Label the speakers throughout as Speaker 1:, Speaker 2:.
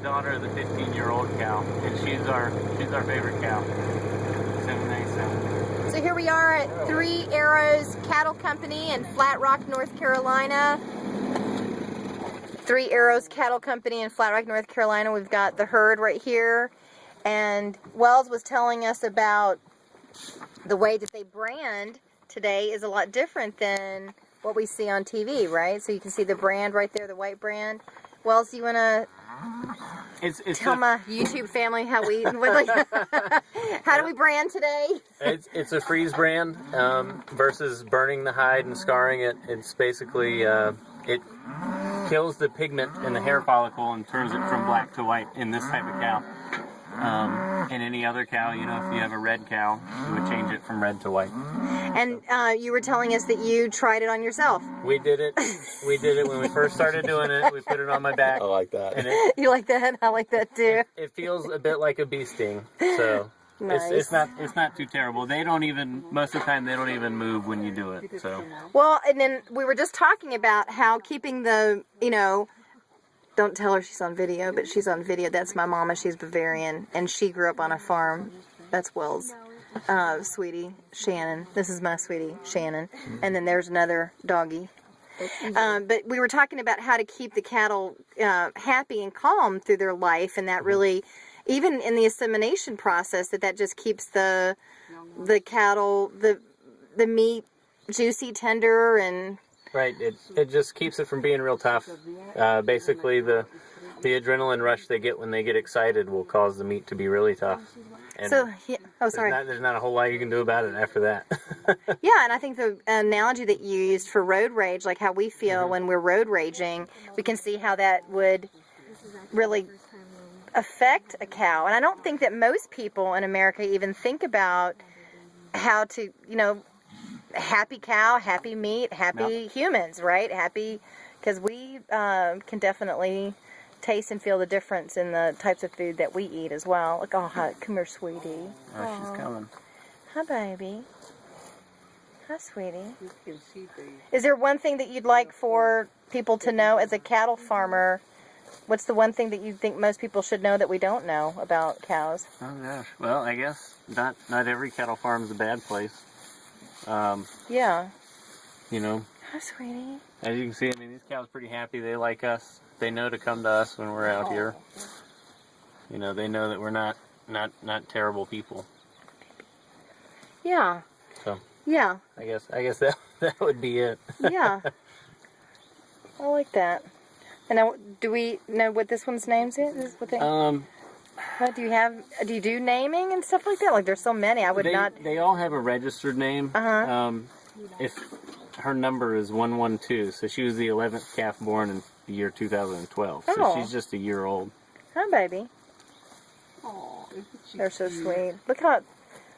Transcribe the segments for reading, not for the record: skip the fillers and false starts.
Speaker 1: daughter of the 15-year-old cow, and she's our favorite cow. 797.
Speaker 2: So here we are at Three Arrows Cattle Company in Flat Rock, North Carolina. Three Arrows Cattle Company in Flat Rock, North Carolina. We've got the herd right here. And Wells was telling us about the way that they brand today is a lot different than what we see on TV, right? So you can see the brand right there, the white brand. Wells, do you want to tell my YouTube family how we how do we brand today?
Speaker 1: It's a freeze brand versus burning the hide and scarring it. It's basically it kills the pigment in the hair follicle and turns it from black to white in this type of cow. And any other cow, you know, if you have a red cow, you would change it from red to white.
Speaker 2: And you were telling us that you tried it on yourself.
Speaker 1: We did it. We did it when we first started doing it. We put it on my back.
Speaker 3: I like that.
Speaker 1: And
Speaker 2: you like that? I like that too.
Speaker 1: It feels a bit like a bee sting. So
Speaker 2: nice.
Speaker 1: it's not too terrible. They don't even, most of the time, they don't even move when you do it. So.
Speaker 2: Well, and then we were just talking about how keeping the, you know, don't tell her she's on video, but she's on video. That's my mama. She's Bavarian, and she grew up on a farm. That's Will's sweetie, Shannon. This is my sweetie, Shannon. And then there's another doggy. But we were talking about how to keep the cattle happy and calm through their life, and that really, even in the insemination process, that just keeps the cattle, the meat juicy, tender, and...
Speaker 1: Right, it just keeps it from being real tough. Basically, the adrenaline rush they get when they get excited will cause the meat to be really tough. And
Speaker 2: so, yeah. Oh, sorry.
Speaker 1: There's not a whole lot you can do about it after that.
Speaker 2: Yeah, and I think the analogy that you used for road rage, like how we feel when we're road raging, we can see how that would really affect a cow. And I don't think that most people in America even think about how to, you know, happy cow, happy meat, happy humans, right? Happy, because we can definitely taste and feel the difference in the types of food that we eat as well. Like, oh, hi, come here, sweetie.
Speaker 1: Oh, she's coming.
Speaker 2: Hi, baby. Hi, sweetie. Is there one thing that you'd like for people to know as a cattle farmer? What's the one thing that you think most people should know that we don't know about cows?
Speaker 1: Oh, gosh. Well, I guess not every cattle farm is a bad place.
Speaker 2: Yeah.
Speaker 1: You know.
Speaker 2: Hi, sweetie.
Speaker 1: As you can see, I mean, these cows are pretty happy. They like us. They know to come to us when we're out here. You know, they know that we're not terrible people.
Speaker 2: Yeah.
Speaker 1: So.
Speaker 2: Yeah.
Speaker 1: I guess that would be it.
Speaker 2: Yeah. I like that. And now, do we know what this one's name is? What do you do naming and stuff like that? Like, there's so many. I would not.
Speaker 1: They all have a registered name. If her number is 112, so she was the 11th calf born in the year 2012. So she's just a year old.
Speaker 2: Hi, baby.
Speaker 4: Oh,
Speaker 2: they're so sweet. Look how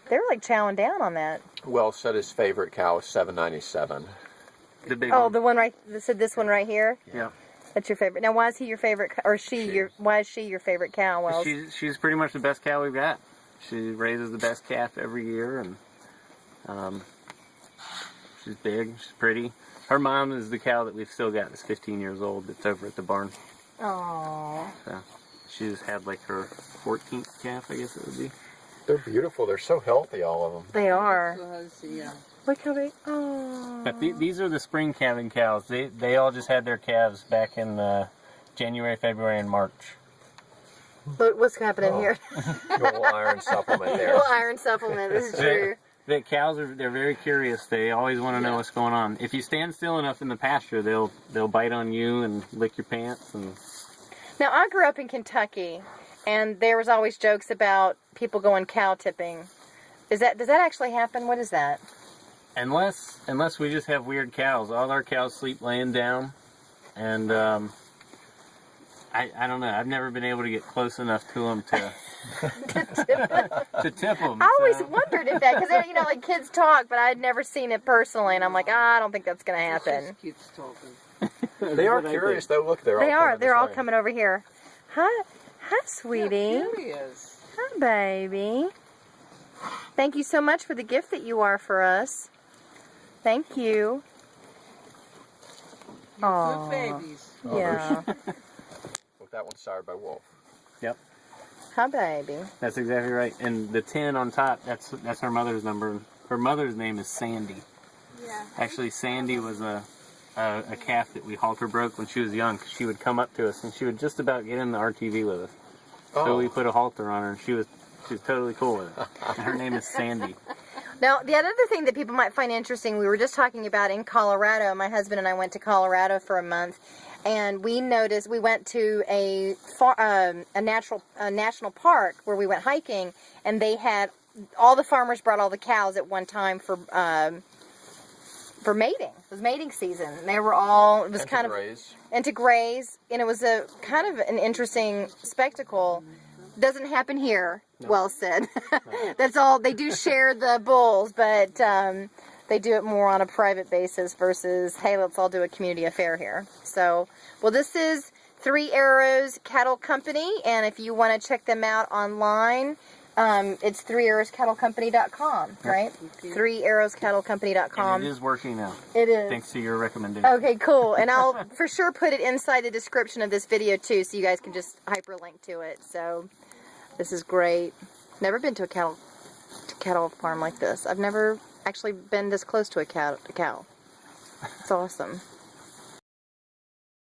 Speaker 2: they're like chowing down on that.
Speaker 3: Wells said his favorite cow is 797.
Speaker 1: The big
Speaker 2: one.
Speaker 1: one.
Speaker 2: The one right. So this one right here.
Speaker 1: Yeah.
Speaker 2: That's your favorite. Now, why is he your favorite, or why is she your favorite cow, Wells?
Speaker 1: She's pretty much the best cow we've got. She raises the best calf every year, and she's big, she's pretty. Her mom is the cow that we've still got that's 15 years old that's over at the barn.
Speaker 2: Aww.
Speaker 1: So she just had like her 14th calf, I guess it would be.
Speaker 3: They're beautiful. They're so healthy, all of them.
Speaker 2: They are.
Speaker 4: Yeah.
Speaker 2: Look how they. Oh.
Speaker 1: But these are the spring calving cows. They all just had their calves back in January, February, and March.
Speaker 2: Look what's happening here.
Speaker 3: Little iron supplement there.
Speaker 2: Little iron supplement. This is true.
Speaker 1: The cows they're very curious. They always want to know what's going on. If you stand still enough in the pasture, they'll bite on you and lick your pants. And
Speaker 2: now, I grew up in Kentucky, and there was always jokes about people going cow tipping. Does that actually happen? What is that?
Speaker 1: Unless we just have weird cows. All our cows sleep laying down, and I don't know. I've never been able to get close enough to them to to tip them.
Speaker 2: I always wondered if that, because you know, like kids talk, but I'd never seen it personally, and I'm like, I don't think that's gonna happen.
Speaker 4: Kids talking.
Speaker 3: They are curious, though. Look, they're
Speaker 2: all coming over here. Hi, sweetie.
Speaker 4: Yeah, curious.
Speaker 2: Hi, baby. Thank you so much for the gift that you are for us. Thank you.
Speaker 4: Good babies.
Speaker 2: Yeah.
Speaker 3: Look, that one's sired by Wolf.
Speaker 1: Yep.
Speaker 2: Hi, baby.
Speaker 1: That's exactly right. And the 10 on top, that's her mother's number. Her mother's name is Sandy.
Speaker 5: Yeah.
Speaker 1: Actually, Sandy was a calf that we halter broke when she was young. 'Cause she would come up to us and she would just about get in the RTV with us. So we put a halter on her and she was totally cool with it. And her name is Sandy.
Speaker 2: Now, the other thing that people might find interesting, we were just talking about in Colorado. My husband and I went to Colorado for a month, and we noticed we went to a national park where we went hiking, and they had all the farmers brought all the cows at one time for mating. It was mating season. And they were all it was kind of and to graze, and it was a kind of an interesting spectacle. Doesn't happen here. No. Well said. That's all. They do share the bulls, but they do it more on a private basis versus, hey, let's all do a community affair here. So, well, this is Three Arrows Cattle Company, and if you want to check them out online, it's threearrowscattlecompany.com, right? Threearrowscattlecompany.com.
Speaker 1: And it is working now.
Speaker 2: It is.
Speaker 1: Thanks to your recommendation.
Speaker 2: Okay, cool. And I'll for sure put it inside the description of this video too, so you guys can just hyperlink to it. So this is great. Never been to a cattle farm like this. I've never actually been this close to a cow. It's awesome.